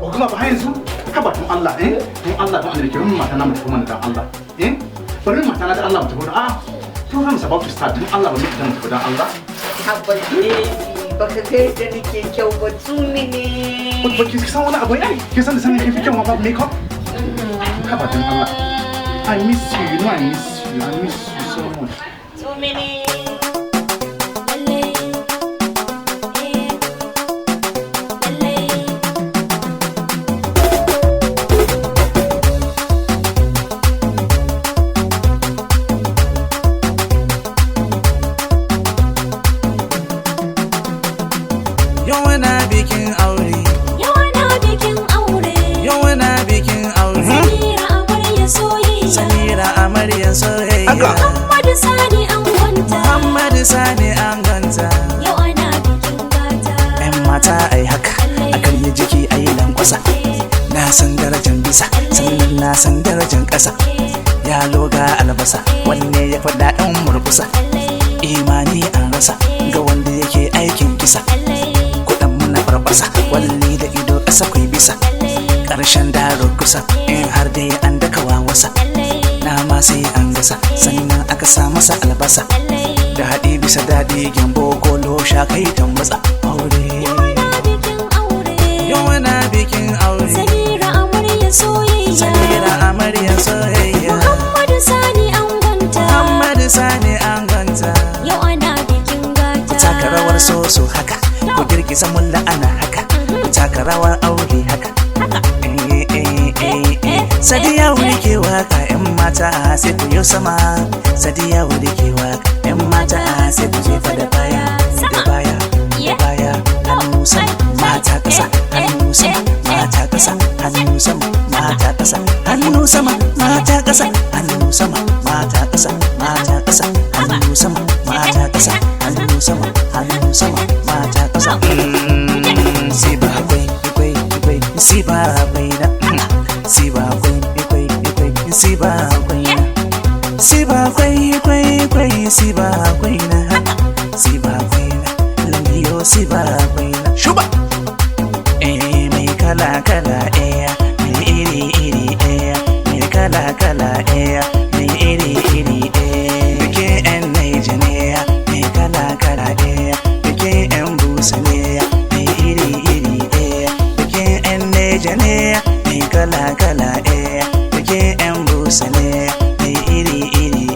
kuma ba yanzu haba don Allah don Allah don Allah kiran mata na mutu kuma dan Allah bari mata na da Allah mutu a program is about to start don Allah bari dan mutu dan Allah haba baka ga yadda nake kyau ba tumi ne ba ki san wani abu ai ki san da sanin ki fi kyau ba makeup haba don Allah I miss you, you know I miss you so much tumi ne Muhammadu Sani an gwanta. Muhammadu Sani an gwanta. Yau ana bikin gata. ‘Yan mata ai haka, akan yi jiki ai lankwasa. Na san darajar bisa, sannan na san darajar ƙasa. Ya loga albasa, wanne ya faɗa ɗan murkusa. Imani an rasa, ga wanda yake aikin kisa. Kuɗan muna farfasa, walli da ido ƙasa kwai bisa. Ƙarshen daro kusa, in har dai an daka wawasa. Nama sai an gasa sannan aka sa masa albasa da haɗi bisa daɗi gyambo kolo sha kai tambasa aure yau na bikin aure Samira amarya soyayya Samira amarya soyayya Muhammadu Sani an gwanta. Muhammadu Sani an gwanta Yau ana bikin gata. taka rawar soso haka ku girgiza mulla ana haka taka rawar aure haka Sadiya wuri ke waka ‘yan mata sai ku yi sama. Sadiya wuri ke waka ‘yan mata sai ku jefa da baya. Da baya, da baya, hannu sama, mata ƙasa. Hannu sama, mata ƙasa. Hannu sama, mata ƙasa. Hannu sama, mata ƙasa. Hannu sama, mata ƙasa. Mata ƙasa. Hannu sama, mata ƙasa. Hannu sama, hannu sama, mata ƙasa. Si ba kwai, kwai, kwai, si ba kwai na. Si ba kwai, kwai, kwai, si ba kwai na. Si ba kwai, kwai, kwai, si ba kwai na. Si ba kwai na, lambiyo si ba kwai na. Shuba! Mai kala kala mai iri iri mai kala kala mai iri iri Bikin ‘yan Naija ne mai kala kala bikin ‘yan Busa ne mai iri iri bikin ‘yan Naija ne mai kala kala bikin ‘yan Busa ne mai iri iri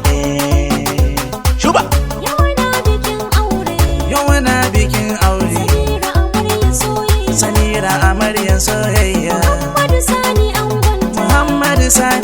Shuba! Yau ana bikin aure. Yau na bikin aure Samira amarya soyayya. Samira amarya soyayya Muhammadu Sani an gwanta. Muhammadu Sani